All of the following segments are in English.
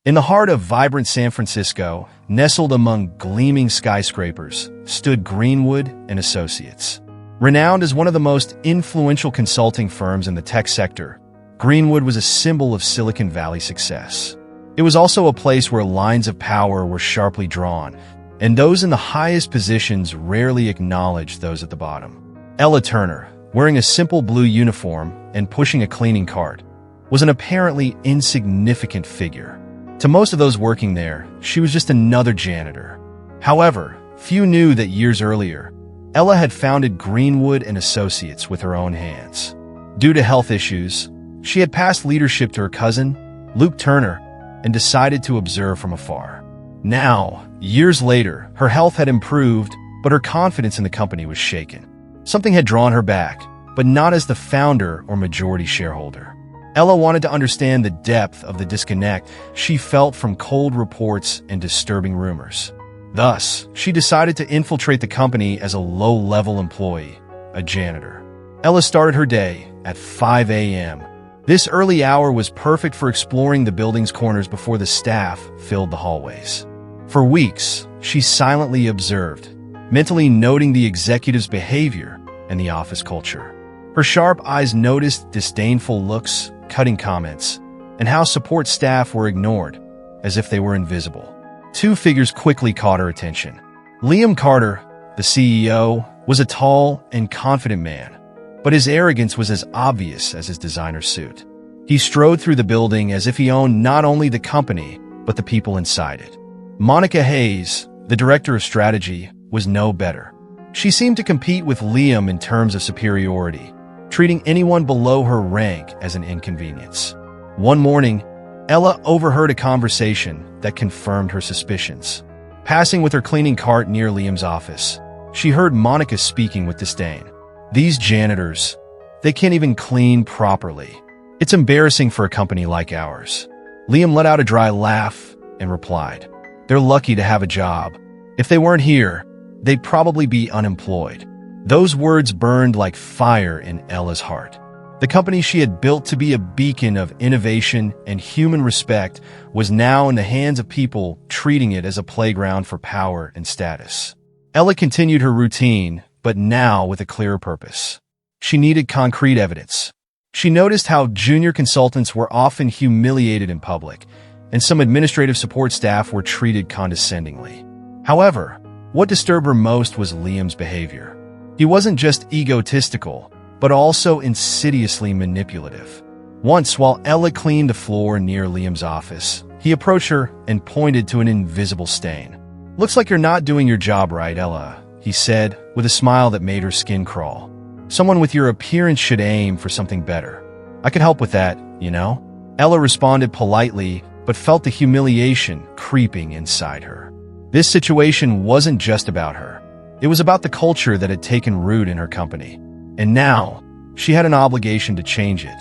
In the heart of vibrant San Francisco, nestled among gleaming skyscrapers, stood Greenwood and Associates. Renowned as one of the most influential consulting firms in the tech sector, Greenwood was a symbol of Silicon Valley success. It was also a place where lines of power were sharply drawn, and those in the highest positions rarely acknowledged those at the bottom. Ella Turner, wearing a simple blue uniform and pushing a cleaning cart, was an apparently insignificant figure. To most of those working there, she was just another janitor. However, few knew that years earlier, Ella had founded Greenwood and Associates with her own hands. Due to health issues, she had passed leadership to her cousin, Luke Turner, and decided to observe from afar. Now, years later, her health had improved, but her confidence in the company was shaken. Something had drawn her back, but not as the founder or majority shareholder. Ella wanted to understand the depth of the disconnect she felt from cold reports and disturbing rumors. Thus, she decided to infiltrate the company as a low-level employee, a janitor. Ella started her day at 5 a.m. This early hour was perfect for exploring the building's corners before the staff filled the hallways. For weeks, she silently observed, mentally noting the executives' behavior and the office culture. Her sharp eyes noticed disdainful looks, cutting comments, and how support staff were ignored, as if they were invisible. Two figures quickly caught her attention. Liam Carter, the CEO, was a tall and confident man, but his arrogance was as obvious as his designer suit. He strode through the building as if he owned not only the company, but the people inside it. Monica Hayes, the director of strategy, was no better. She seemed to compete with Liam in terms of superiority, treating anyone below her rank as an inconvenience. One morning, Ella overheard a conversation that confirmed her suspicions. Passing with her cleaning cart near Liam's office, she heard Monica speaking with disdain. "These janitors, they can't even clean properly. It's embarrassing for a company like ours." Liam let out a dry laugh and replied, "They're lucky to have a job. If they weren't here, they'd probably be unemployed." Those words burned like fire in Ella's heart. The company she had built to be a beacon of innovation and human respect was now in the hands of people treating it as a playground for power and status. Ella continued her routine, but now with a clearer purpose. She needed concrete evidence. She noticed how junior consultants were often humiliated in public, and some administrative support staff were treated condescendingly. However, what disturbed her most was Liam's behavior. He wasn't just egotistical, but also insidiously manipulative. Once, while Ella cleaned the floor near Liam's office, he approached her and pointed to an invisible stain. "Looks like you're not doing your job right, Ella," he said, with a smile that made her skin crawl. "Someone with your appearance should aim for something better. I could help with that, you know?" Ella responded politely, but felt the humiliation creeping inside her. This situation wasn't just about her. It was about the culture that had taken root in her company. And now, she had an obligation to change it.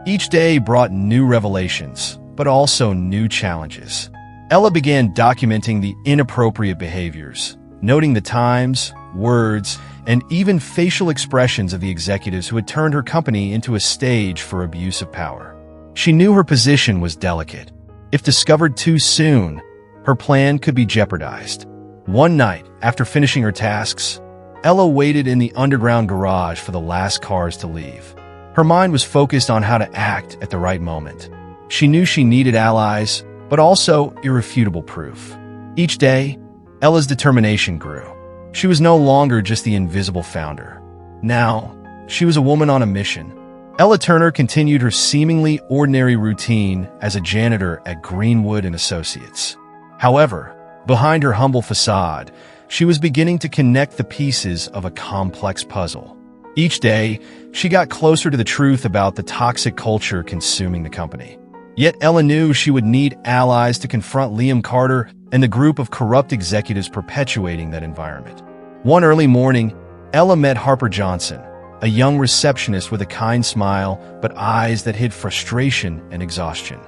Each day brought new revelations, but also new challenges. Ella began documenting the inappropriate behaviors, noting the times, words, and even facial expressions of the executives who had turned her company into a stage for abuse of power. She knew her position was delicate. If discovered too soon, her plan could be jeopardized. One night, after finishing her tasks, Ella waited in the underground garage for the last cars to leave. Her mind was focused on how to act at the right moment. She knew she needed allies, but also irrefutable proof. Each day, Ella's determination grew. She was no longer just the invisible founder. Now, she was a woman on a mission. Ella Turner continued her seemingly ordinary routine as a janitor at Greenwood and Associates. However, behind her humble facade, she was beginning to connect the pieces of a complex puzzle. Each day, she got closer to the truth about the toxic culture consuming the company. Yet Ella knew she would need allies to confront Liam Carter and the group of corrupt executives perpetuating that environment. One early morning, Ella met Harper Johnson, a young receptionist with a kind smile but eyes that hid frustration and exhaustion.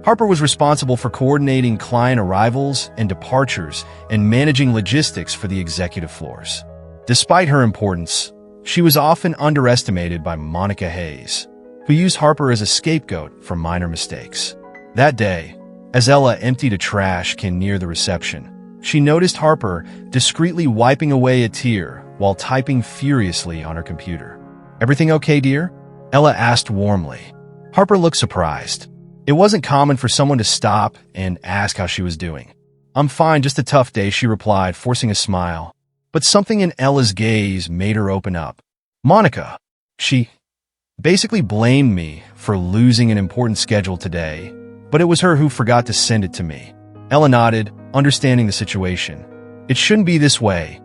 Harper was responsible for coordinating client arrivals and departures and managing logistics for the executive floors. Despite her importance, she was often underestimated by Monica Hayes, who used Harper as a scapegoat for minor mistakes. That day, As Ella emptied a trash can near the reception, she noticed Harper discreetly wiping away a tear while typing furiously on her computer. "Everything okay, dear?" Ella asked warmly. Harper looked surprised. It wasn't common for someone to stop and ask how she was doing. "I'm fine, just a tough day," she replied, forcing a smile. But something in Ella's gaze made her open up. "Monica, she basically blamed me for losing an important schedule today, but it was her who forgot to send it to me." Ella nodded, understanding the situation. "It shouldn't be this way,"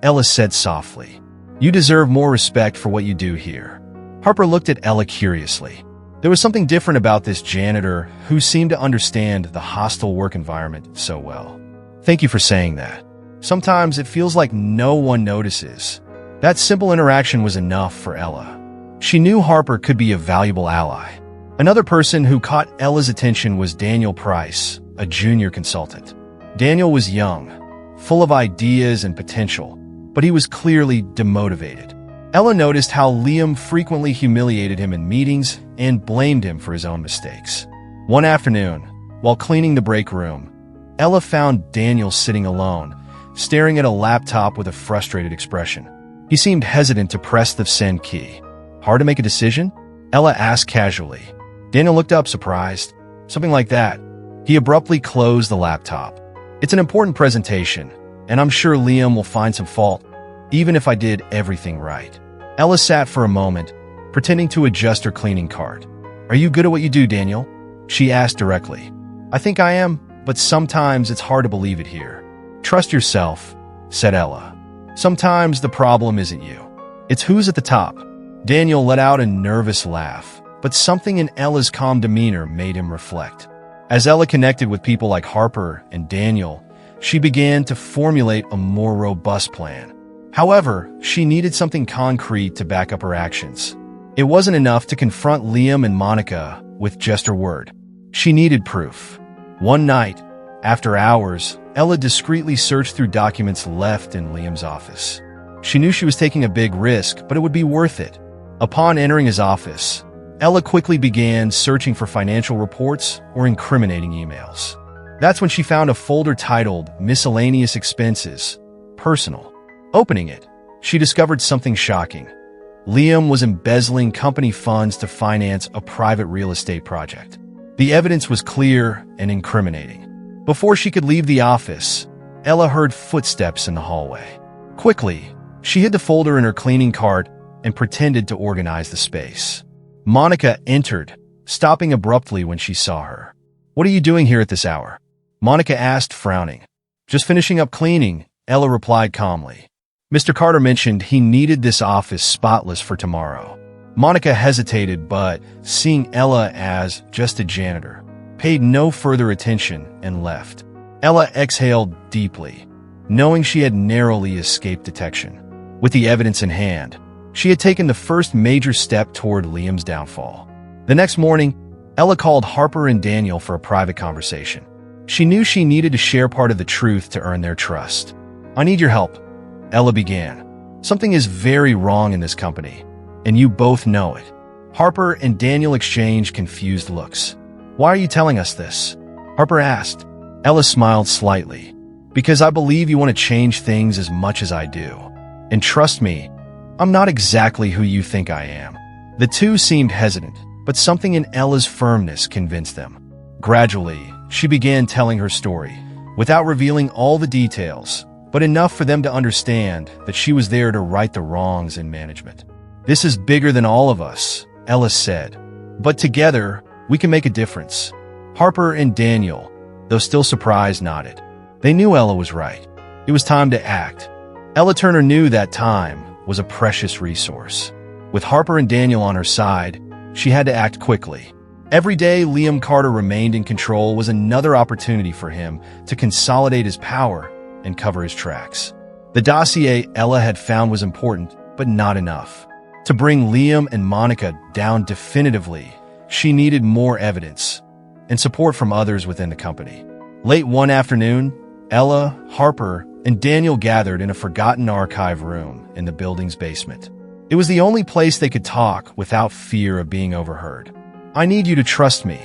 Ella said softly. "You deserve more respect for what you do here." Harper looked at Ella curiously. There was something different about this janitor who seemed to understand the hostile work environment so well. "Thank you for saying that. Sometimes it feels like no one notices." That simple interaction was enough for Ella. She knew Harper could be a valuable ally. Another person who caught Ella's attention was Daniel Price, a junior consultant. Daniel was young, full of ideas and potential, but he was clearly demotivated. Ella noticed how Liam frequently humiliated him in meetings and blamed him for his own mistakes. One afternoon, while cleaning the break room, Ella found Daniel sitting alone, staring at a laptop with a frustrated expression. He seemed hesitant to press the send key. "Hard to make a decision?" Ella asked casually. Daniel looked up, surprised. "Something like that." He abruptly closed the laptop. "It's an important presentation, and I'm sure Liam will find some fault, even if I did everything right." Ella sat for a moment, pretending to adjust her cleaning cart. "Are you good at what you do, Daniel?" she asked directly. "I think I am, but sometimes it's hard to believe it here." "Trust yourself," said Ella. "Sometimes the problem isn't you. It's who's at the top." Daniel let out a nervous laugh, but something in Ella's calm demeanor made him reflect. As Ella connected with people like Harper and Daniel, she began to formulate a more robust plan. However, she needed something concrete to back up her actions. It wasn't enough to confront Liam and Monica with just her word. She needed proof. One night, after hours, Ella discreetly searched through documents left in Liam's office. She knew she was taking a big risk, but it would be worth it. Upon entering his office, Ella quickly began searching for financial reports or incriminating emails. That's when she found a folder titled Miscellaneous Expenses, Personal. Opening it, she discovered something shocking. Liam was embezzling company funds to finance a private real estate project. The evidence was clear and incriminating. Before she could leave the office, Ella heard footsteps in the hallway. Quickly, she hid the folder in her cleaning cart and pretended to organize the space. Monica entered, stopping abruptly when she saw her. "What are you doing here at this hour?" Monica asked, frowning. "Just finishing up cleaning," Ella replied calmly. "Mr. Carter mentioned he needed this office spotless for tomorrow." Monica hesitated, but, seeing Ella as just a janitor, paid no further attention and left. Ella exhaled deeply, knowing she had narrowly escaped detection. With the evidence in hand, she had taken the first major step toward Liam's downfall. The next morning, Ella called Harper and Daniel for a private conversation. She knew she needed to share part of the truth to earn their trust. "I need your help," Ella began. "Something is very wrong in this company, and you both know it." Harper and Daniel exchanged confused looks. "Why are you telling us this?" Harper asked. Ella smiled slightly. "Because I believe you want to change things as much as I do. And trust me, I'm not exactly who you think I am." The two seemed hesitant, but something in Ella's firmness convinced them. Gradually, she began telling her story, without revealing all the details, but enough for them to understand that she was there to right the wrongs in management. "This is bigger than all of us," Ella said. "But together, we can make a difference." Harper and Daniel, though still surprised, nodded. They knew Ella was right. It was time to act. Ella Turner knew that time was a precious resource. With Harper and Daniel on her side, she had to act quickly. Every day Liam Carter remained in control was another opportunity for him to consolidate his power and cover his tracks. The dossier Ella had found was important, but not enough. To bring Liam and Monica down definitively, she needed more evidence and support from others within the company. Late one afternoon, Ella, Harper, and Daniel gathered in a forgotten archive room in the building's basement. It was the only place they could talk without fear of being overheard. "I need you to trust me,"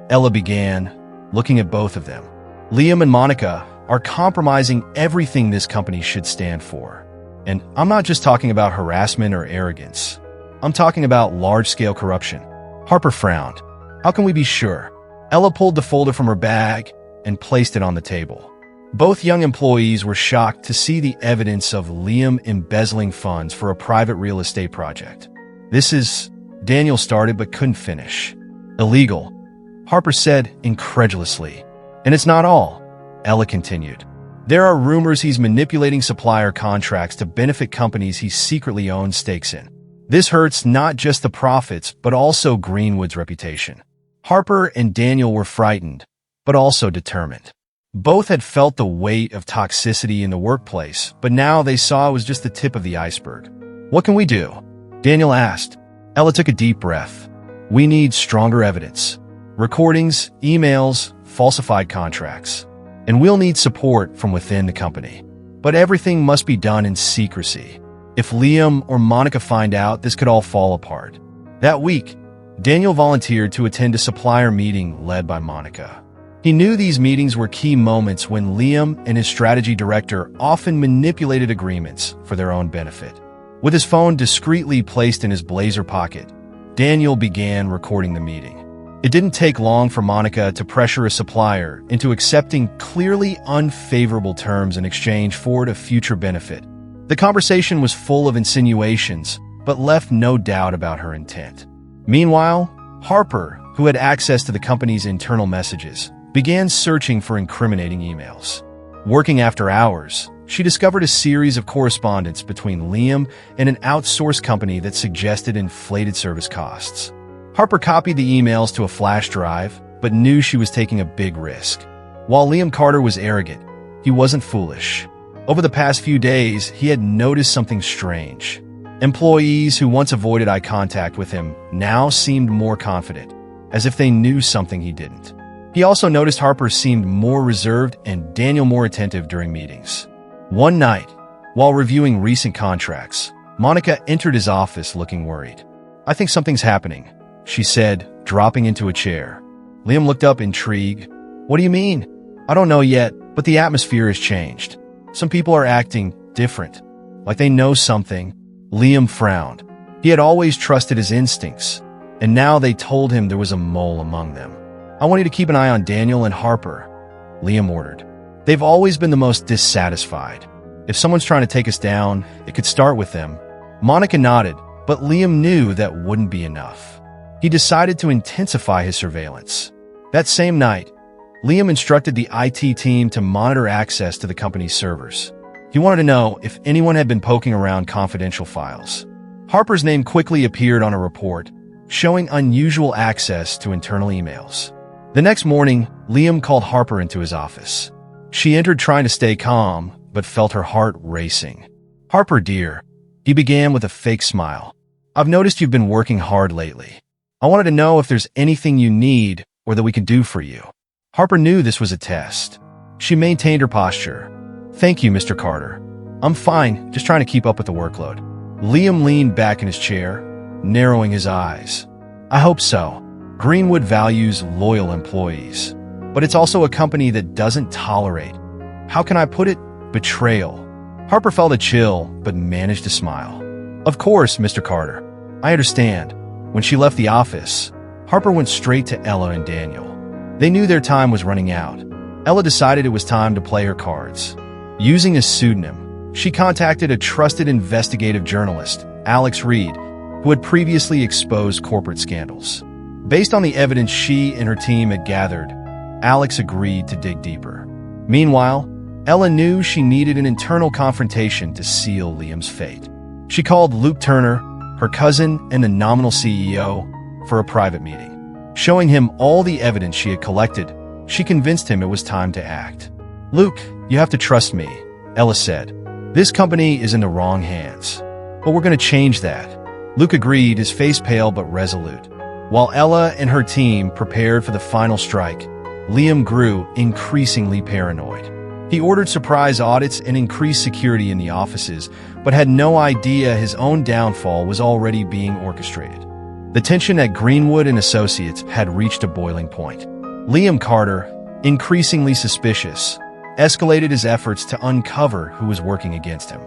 Ella began, looking at both of them. Liam and Monica are compromising everything this company should stand for. And I'm not just talking about harassment or arrogance. I'm talking about large-scale corruption. Harper frowned. How can we be sure? Ella pulled the folder from her bag and placed it on the table. Both young employees were shocked to see the evidence of Liam embezzling funds for a private real estate project. This is, Daniel started but couldn't finish. Illegal, Harper said incredulously. And it's not all, Ella continued. There are rumors he's manipulating supplier contracts to benefit companies he secretly owns stakes in. This hurts not just the profits, but also Greenwood's reputation. Harper and Daniel were frightened, but also determined. Both had felt the weight of toxicity in the workplace, but now they saw it was just the tip of the iceberg. What can we do? Daniel asked. Ella took a deep breath. We need stronger evidence. Recordings, emails, falsified contracts. And we'll need support from within the company. But everything must be done in secrecy. If Liam or Monica find out, this could all fall apart. That week, Daniel volunteered to attend a supplier meeting led by Monica. He knew these meetings were key moments when Liam and his strategy director often manipulated agreements for their own benefit. With his phone discreetly placed in his blazer pocket, Daniel began recording the meeting. It didn't take long for Monica to pressure a supplier into accepting clearly unfavorable terms in exchange for a future benefit. The conversation was full of insinuations, but left no doubt about her intent. Meanwhile, Harper, who had access to the company's internal messages, began searching for incriminating emails. Working after hours, she discovered a series of correspondence between Liam and an outsourced company that suggested inflated service costs. Harper copied the emails to a flash drive, but knew she was taking a big risk. While Liam Carter was arrogant, he wasn't foolish. Over the past few days, he had noticed something strange. Employees who once avoided eye contact with him now seemed more confident, as if they knew something he didn't. He also noticed Harper seemed more reserved and Daniel more attentive during meetings. One night, while reviewing recent contracts, Monica entered his office looking worried. "I think something's happening," she said, dropping into a chair. Liam looked up, intrigued. "What do you mean?" "I don't know yet, but the atmosphere has changed. Some people are acting different, like they know something." Liam frowned. He had always trusted his instincts, and now they told him there was a mole among them. "I want you to keep an eye on Daniel and Harper," Liam ordered. "They've always been the most dissatisfied. If someone's trying to take us down, it could start with them." Monica nodded, but Liam knew that wouldn't be enough. He decided to intensify his surveillance. That same night, Liam instructed the IT team to monitor access to the company's servers. He wanted to know if anyone had been poking around confidential files. Harper's name quickly appeared on a report, showing unusual access to internal emails. The next morning, Liam called Harper into his office. She entered trying to stay calm, but felt her heart racing. "Harper, dear," he began with a fake smile. "I've noticed you've been working hard lately. I wanted to know if there's anything you need or that we can do for you." Harper knew this was a test. She maintained her posture. "Thank you, Mr. Carter. I'm fine, just trying to keep up with the workload." Liam leaned back in his chair, narrowing his eyes. "I hope so. Greenwood values loyal employees, but it's also a company that doesn't tolerate, how can I put it, betrayal." Harper felt a chill, but managed to smile. "Of course, Mr. Carter. I understand." When she left the office, Harper went straight to Ella and Daniel. They knew their time was running out. Ella decided it was time to play her cards. Using a pseudonym, she contacted a trusted investigative journalist, Alex Reed, who had previously exposed corporate scandals. Based on the evidence she and her team had gathered, Alex agreed to dig deeper. Meanwhile, Ella knew she needed an internal confrontation to seal Liam's fate. She called Luke Turner, her cousin and the nominal CEO, for a private meeting. Showing him all the evidence she had collected, she convinced him it was time to act. "Luke, you have to trust me," Ella said. "This company is in the wrong hands, but we're going to change that." Luke agreed, his face pale but resolute. While Ella and her team prepared for the final strike, Liam grew increasingly paranoid. He ordered surprise audits and increased security in the offices, but had no idea his own downfall was already being orchestrated. The tension at Greenwood and Associates had reached a boiling point. Liam Carter, increasingly suspicious, escalated his efforts to uncover who was working against him.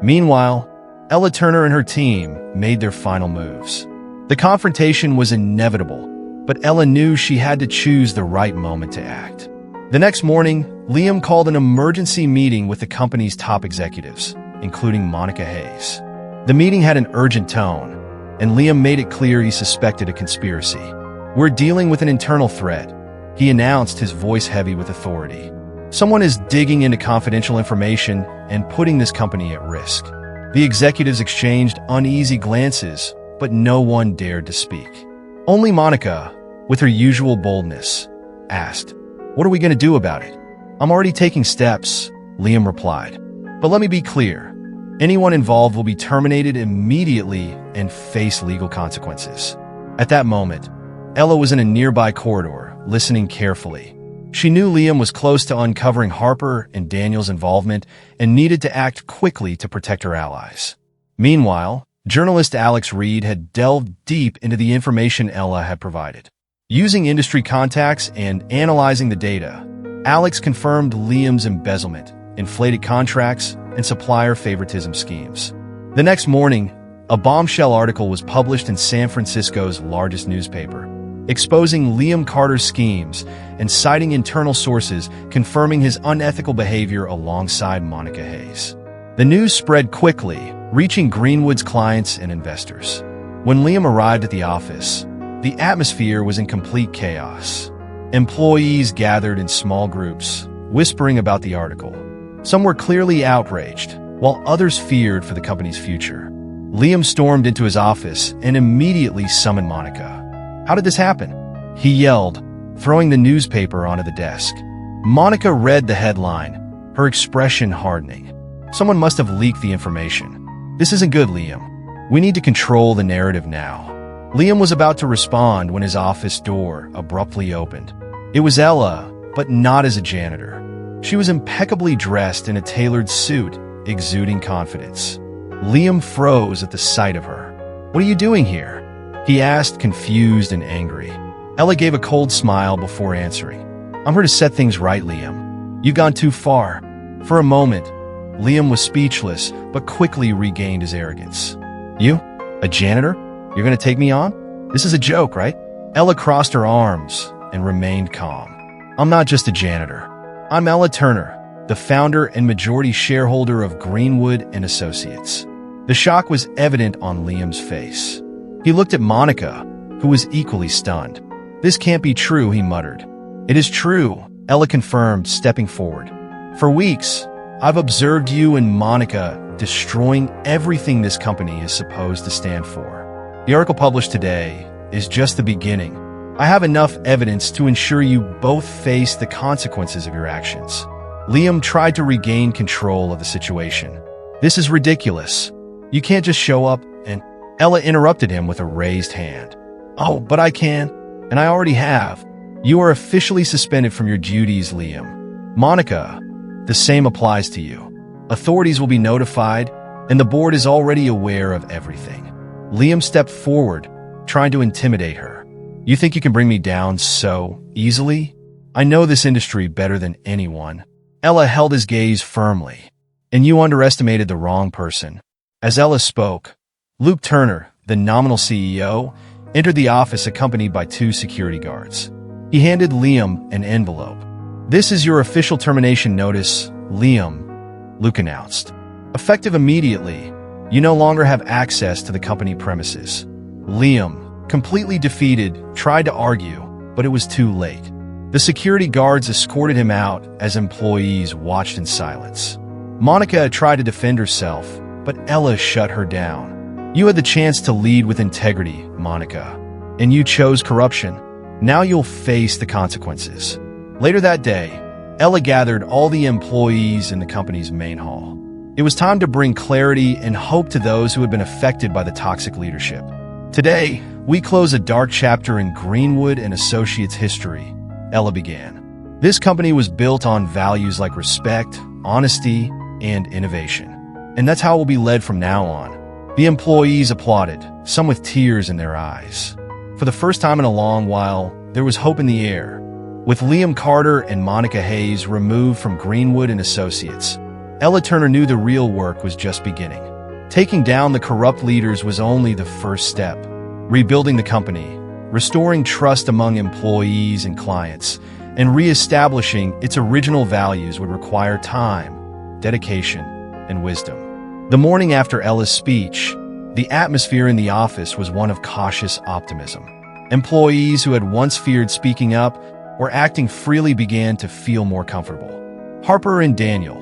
Meanwhile, Ella Turner and her team made their final moves. The confrontation was inevitable, but Ella knew she had to choose the right moment to act. The next morning, Liam called an emergency meeting with the company's top executives, including Monica Hayes. The meeting had an urgent tone, and Liam made it clear he suspected a conspiracy. "We're dealing with an internal threat," he announced, his voice heavy with authority. "Someone is digging into confidential information and putting this company at risk." The executives exchanged uneasy glances, but no one dared to speak. Only Monica, with her usual boldness, asked, "What are we going to do about it?" "I'm already taking steps," Liam replied. "But let me be clear. Anyone involved will be terminated immediately and face legal consequences." At that moment, Ella was in a nearby corridor, listening carefully. She knew Liam was close to uncovering Harper and Daniel's involvement and needed to act quickly to protect her allies. Meanwhile, journalist Alex Reed had delved deep into the information Ella had provided. Using industry contacts and analyzing the data, Alex confirmed Liam's embezzlement, inflated contracts, and supplier favoritism schemes. The next morning, a bombshell article was published in San Francisco's largest newspaper, exposing Liam Carter's schemes and citing internal sources confirming his unethical behavior alongside Monica Hayes. The news spread quickly, reaching Greenwood's clients and investors. When Liam arrived at the office, the atmosphere was in complete chaos. Employees gathered in small groups, whispering about the article. Some were clearly outraged, while others feared for the company's future. Liam stormed into his office and immediately summoned Monica. "How did this happen?" he yelled, throwing the newspaper onto the desk. Monica read the headline, her expression hardening. "Someone must have leaked the information. This isn't good, Liam. We need to control the narrative now." Liam was about to respond when his office door abruptly opened. It was Ella, but not as a janitor. She was impeccably dressed in a tailored suit, exuding confidence. Liam froze at the sight of her. "What are you doing here?" he asked, confused and angry. Ella gave a cold smile before answering. "I'm here to set things right, Liam. You've gone too far." For a moment, Liam was speechless, but quickly regained his arrogance. "You? A janitor? You're going to take me on? This is a joke, right?" Ella crossed her arms and remained calm. "I'm not just a janitor. I'm Ella Turner, the founder and majority shareholder of Greenwood and Associates." The shock was evident on Liam's face. He looked at Monica, who was equally stunned. "This can't be true," he muttered. "It is true," Ella confirmed, stepping forward. "For weeks, I've observed you and Monica destroying everything this company is supposed to stand for. The article published today is just the beginning. I have enough evidence to ensure you both face the consequences of your actions." Liam tried to regain control of the situation. "This is ridiculous. You can't just show up and—" Ella interrupted him with a raised hand. "Oh, but I can, and I already have. You are officially suspended from your duties, Liam. Monica, the same applies to you. Authorities will be notified, and the board is already aware of everything." Liam stepped forward, trying to intimidate her. "You think you can bring me down so easily? I know this industry better than anyone." Ella held his gaze firmly. "And you underestimated the wrong person." As Ella spoke, Luke Turner, the nominal CEO, entered the office accompanied by 2 security guards. He handed Liam an envelope. "This is your official termination notice, Liam," Luke announced. "Effective immediately, you no longer have access to the company premises." Liam, completely defeated, tried to argue, but it was too late. The security guards escorted him out as employees watched in silence. Monica tried to defend herself, but Ella shut her down. "You had the chance to lead with integrity, Monica, and you chose corruption. Now you'll face the consequences." Later that day, Ella gathered all the employees in the company's main hall. It was time to bring clarity and hope to those who had been affected by the toxic leadership. "Today, we close a dark chapter in Greenwood and Associates history," Ella began. "This company was built on values like respect, honesty, and innovation. And that's how it will be led from now on." The employees applauded, some with tears in their eyes. For the first time in a long while, there was hope in the air. With Liam Carter and Monica Hayes removed from Greenwood and Associates, Ella Turner knew the real work was just beginning. Taking down the corrupt leaders was only the first step. Rebuilding the company, restoring trust among employees and clients, and re-establishing its original values would require time, dedication, and wisdom. The morning after Ella's speech, the atmosphere in the office was one of cautious optimism. Employees who had once feared speaking up or acting freely began to feel more comfortable. Harper and Daniel,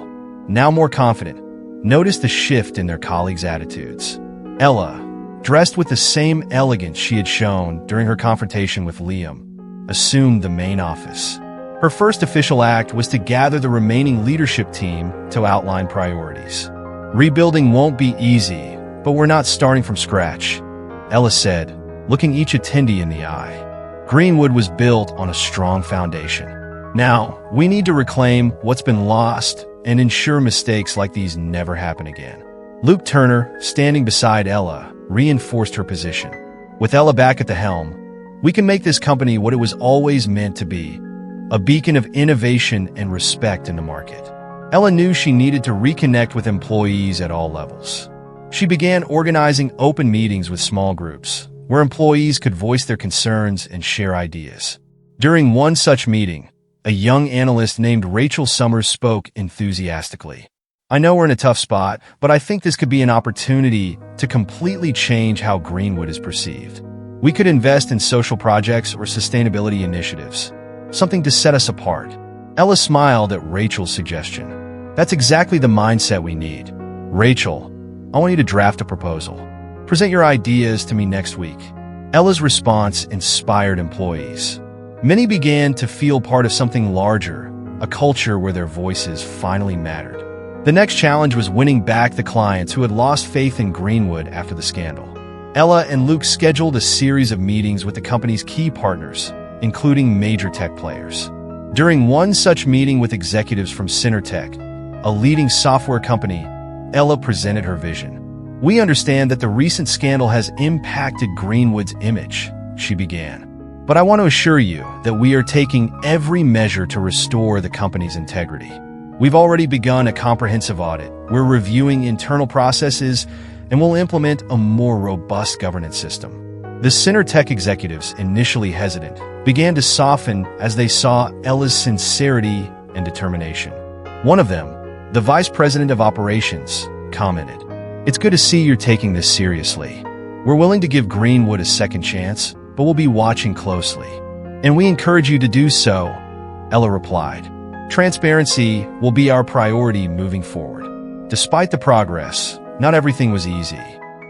now more confident, noticed the shift in their colleagues' attitudes. Ella, dressed with the same elegance she had shown during her confrontation with Liam, assumed the main office. Her first official act was to gather the remaining leadership team to outline priorities. Rebuilding won't be easy, but we're not starting from scratch, Ella said, looking each attendee in the eye. Greenwood was built on a strong foundation. Now, we need to reclaim what's been lost and ensure mistakes like these never happen again. Luke Turner, standing beside Ella, reinforced her position. With Ella back at the helm, we can make this company what it was always meant to be, a beacon of innovation and respect in the market. Ella knew she needed to reconnect with employees at all levels. She began organizing open meetings with small groups, where employees could voice their concerns and share ideas. During one such meeting, a young analyst named Rachel Summers spoke enthusiastically. "I know we're in a tough spot, but I think this could be an opportunity to completely change how Greenwood is perceived. We could invest in social projects or sustainability initiatives, something to set us apart." Ella smiled at Rachel's suggestion. "That's exactly the mindset we need. Rachel, I want you to draft a proposal. Present your ideas to me next week." Ella's response inspired employees. Many began to feel part of something larger, a culture where their voices finally mattered. The next challenge was winning back the clients who had lost faith in Greenwood after the scandal. Ella and Luke scheduled a series of meetings with the company's key partners, including major tech players. During one such meeting with executives from Cinertech, a leading software company, Ella presented her vision. "We understand that the recent scandal has impacted Greenwood's image," she began. "But I want to assure you that we are taking every measure to restore the company's integrity. We've already begun a comprehensive audit. We're reviewing internal processes and will implement a more robust governance system." The Cinertech executives, initially hesitant, began to soften as they saw Ella's sincerity and determination. One of them, the vice president of operations, commented, "It's good to see you're taking this seriously. We're willing to give Greenwood a second chance, but we'll be watching closely. And we encourage you to do so," Ella replied. "Transparency will be our priority moving forward." Despite the progress, not everything was easy.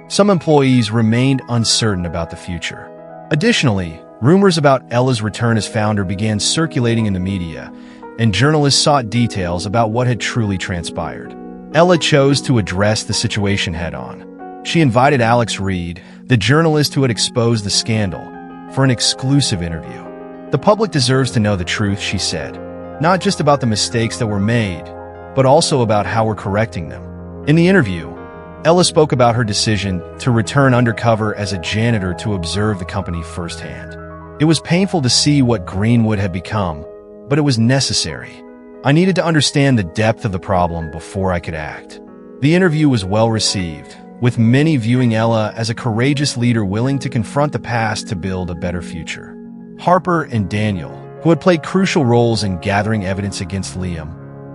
Some employees remained uncertain about the future. Additionally, rumors about Ella's return as founder began circulating in the media, and journalists sought details about what had truly transpired. Ella chose to address the situation head-on. She invited Alex Reed, the journalist who had exposed the scandal, for an exclusive interview. "The public deserves to know the truth," she said, "not just about the mistakes that were made, but also about how we're correcting them." In the interview, Ella spoke about her decision to return undercover as a janitor to observe the company firsthand. "It was painful to see what Greenwood had become, but it was necessary. I needed to understand the depth of the problem before I could act." The interview was well received, with many viewing Ella as a courageous leader willing to confront the past to build a better future. Harper and Daniel, who had played crucial roles in gathering evidence against Liam,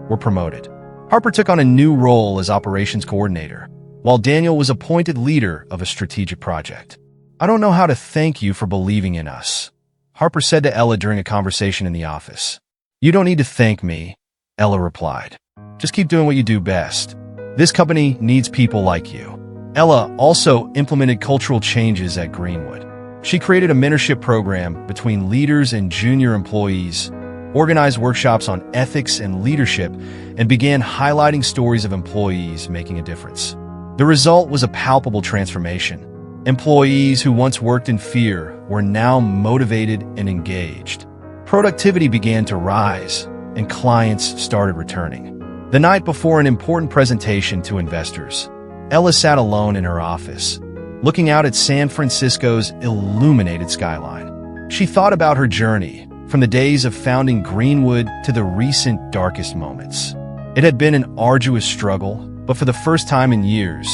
were promoted. Harper took on a new role as operations coordinator, while Daniel was appointed leader of a strategic project. "I don't know how to thank you for believing in us," Harper said to Ella during a conversation in the office. "You don't need to thank me," Ella replied. "Just keep doing what you do best. This company needs people like you." Ella also implemented cultural changes at Greenwood. She created a mentorship program between leaders and junior employees, organized workshops on ethics and leadership, and began highlighting stories of employees making a difference. The result was a palpable transformation. Employees who once worked in fear were now motivated and engaged. Productivity began to rise, and clients started returning. The night before an important presentation to investors, Ella sat alone in her office, looking out at San Francisco's illuminated skyline. She thought about her journey, from the days of founding Greenwood to the recent darkest moments. It had been an arduous struggle, but for the first time in years,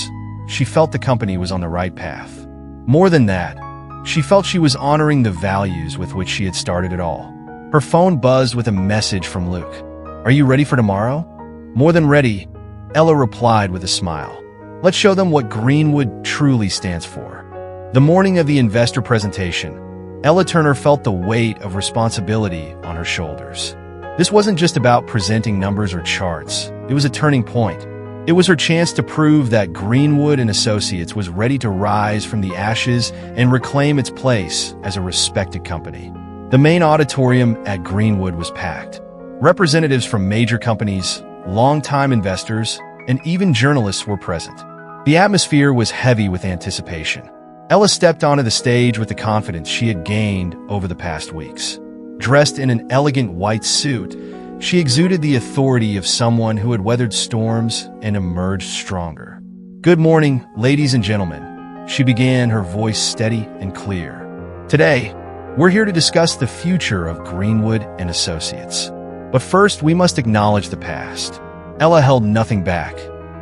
she felt the company was on the right path. More than that, she felt she was honoring the values with which she had started it all. Her phone buzzed with a message from Luke. "Are you ready for tomorrow?" "More than ready," Ella replied with a smile. "Let's show them what Greenwood truly stands for." The morning of the investor presentation, Ella Turner felt the weight of responsibility on her shoulders. This wasn't just about presenting numbers or charts. It was a turning point. It was her chance to prove that Greenwood and Associates was ready to rise from the ashes and reclaim its place as a respected company. The main auditorium at Greenwood was packed. Representatives from major companies, longtime investors, and even journalists were present. The atmosphere was heavy with anticipation. Ella stepped onto the stage with the confidence she had gained over the past weeks. Dressed in an elegant white suit, she exuded the authority of someone who had weathered storms and emerged stronger. "Good morning, ladies and gentlemen," she began, her voice steady and clear. "Today, we're here to discuss the future of Greenwood and Associates. But first, we must acknowledge the past." Ella held nothing back.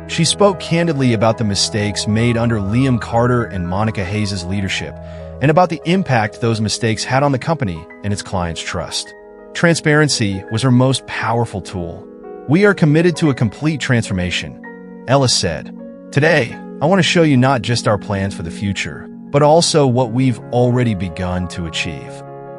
She spoke candidly about the mistakes made under Liam Carter and Monica Hayes' leadership, and about the impact those mistakes had on the company and its clients' trust. Transparency was her most powerful tool. "We are committed to a complete transformation," Ella said. "Today, I want to show you not just our plans for the future, but also what we've already begun to achieve."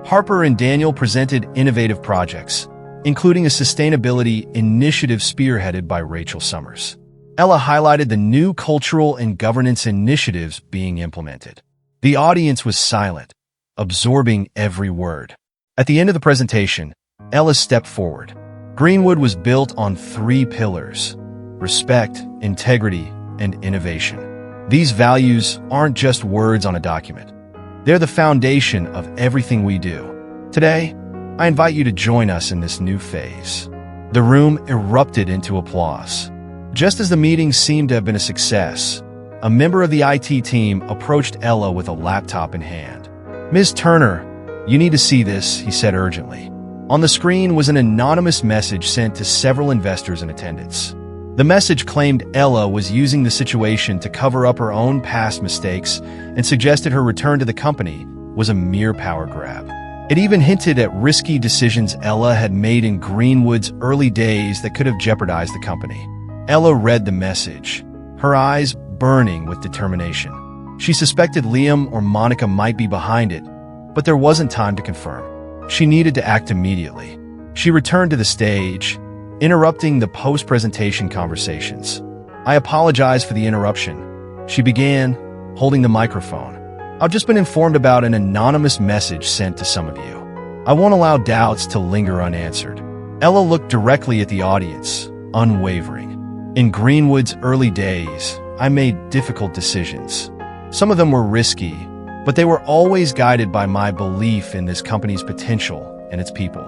Harper and Daniel presented innovative projects, including a sustainability initiative spearheaded by Rachel Summers. Ella highlighted the new cultural and governance initiatives being implemented. The audience was silent, absorbing every word. At the end of the presentation, Ella stepped forward. Greenwood was built on 3 pillars: respect, integrity, and innovation. These values aren't just words on a document. They're the foundation of everything we do. Today, I invite you to join us in this new phase. The room erupted into applause. Just as the meeting seemed to have been a success, a member of the IT team approached Ella with a laptop in hand. "Ms. Turner, you need to see this," he said urgently. On the screen was an anonymous message sent to several investors in attendance. The message claimed Ella was using the situation to cover up her own past mistakes and suggested her return to the company was a mere power grab. It even hinted at risky decisions Ella had made in Greenwood's early days that could have jeopardized the company. Ella read the message, her eyes burning with determination. She suspected Liam or Monica might be behind it, but there wasn't time to confirm. She needed to act immediately. She returned to the stage, interrupting the post-presentation conversations. "I apologize for the interruption," she began, holding the microphone. "I've just been informed about an anonymous message sent to some of you. I won't allow doubts to linger unanswered." Ella looked directly at the audience, unwavering. "In Greenwood's early days, I made difficult decisions. Some of them were risky, but they were always guided by my belief in this company's potential and its people.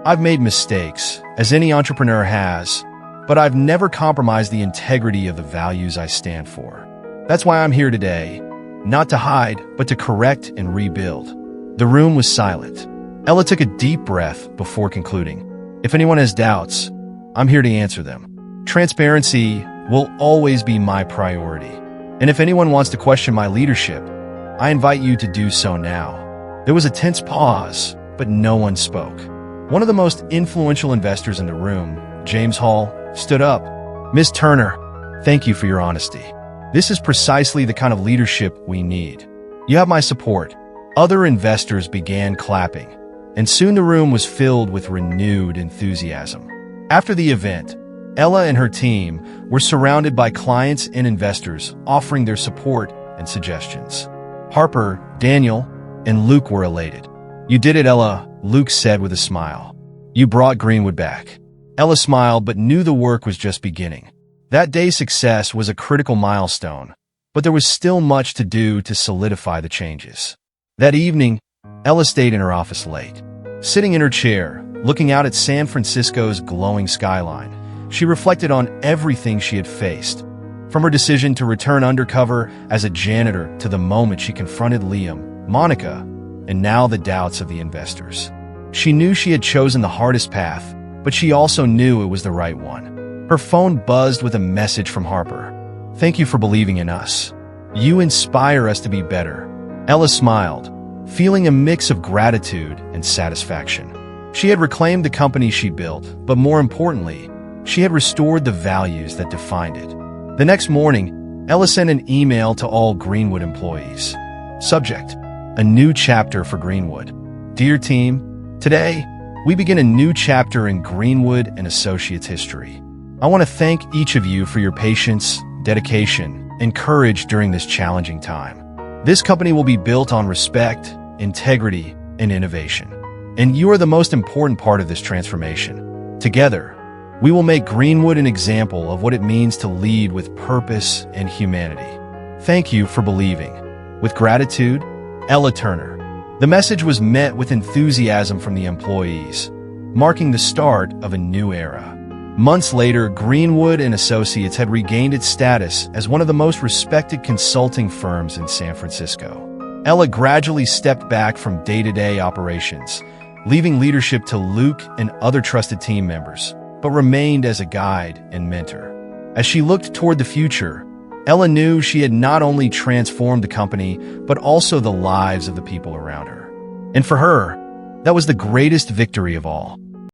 I've made mistakes, as any entrepreneur has, but I've never compromised the integrity of the values I stand for. That's why I'm here today, not to hide, but to correct and rebuild." The room was silent. Ella took a deep breath before concluding. "If anyone has doubts, I'm here to answer them. Transparency will always be my priority. And if anyone wants to question my leadership, I invite you to do so now." There was a tense pause, but no one spoke. One of the most influential investors in the room, James Hall, stood up. "Ms. Turner, thank you for your honesty. This is precisely the kind of leadership we need. You have my support." Other investors began clapping, and soon the room was filled with renewed enthusiasm. After the event, Ella and her team were surrounded by clients and investors offering their support and suggestions. Harper, Daniel, and Luke were elated. "You did it, Ella," Luke said with a smile. "You brought Greenwood back." Ella smiled but knew the work was just beginning. That day's success was a critical milestone, but there was still much to do to solidify the changes. That evening, Ella stayed in her office late. Sitting in her chair, looking out at San Francisco's glowing skyline, she reflected on everything she had faced, from her decision to return undercover as a janitor to the moment she confronted Liam, Monica, and now the doubts of the investors. She knew she had chosen the hardest path, but she also knew it was the right one. Her phone buzzed with a message from Harper. "Thank you for believing in us. You inspire us to be better." Ella smiled, feeling a mix of gratitude and satisfaction. She had reclaimed the company she built, but more importantly, she had restored the values that defined it. The next morning, Ella sent an email to all Greenwood employees. Subject: a new chapter for Greenwood. Dear team, today, we begin a new chapter in Greenwood & Associates history. I want to thank each of you for your patience, dedication, and courage during this challenging time. This company will be built on respect, integrity, and innovation. And you are the most important part of this transformation. Together, we will make Greenwood an example of what it means to lead with purpose and humanity. Thank you for believing. With gratitude, Ella Turner. The message was met with enthusiasm from the employees, marking the start of a new era. Months later, Greenwood & Associates had regained its status as one of the most respected consulting firms in San Francisco. Ella gradually stepped back from day-to-day operations, leaving leadership to Luke and other trusted team members, but remained as a guide and mentor. As she looked toward the future, Ella knew she had not only transformed the company, but also the lives of the people around her. And for her, that was the greatest victory of all.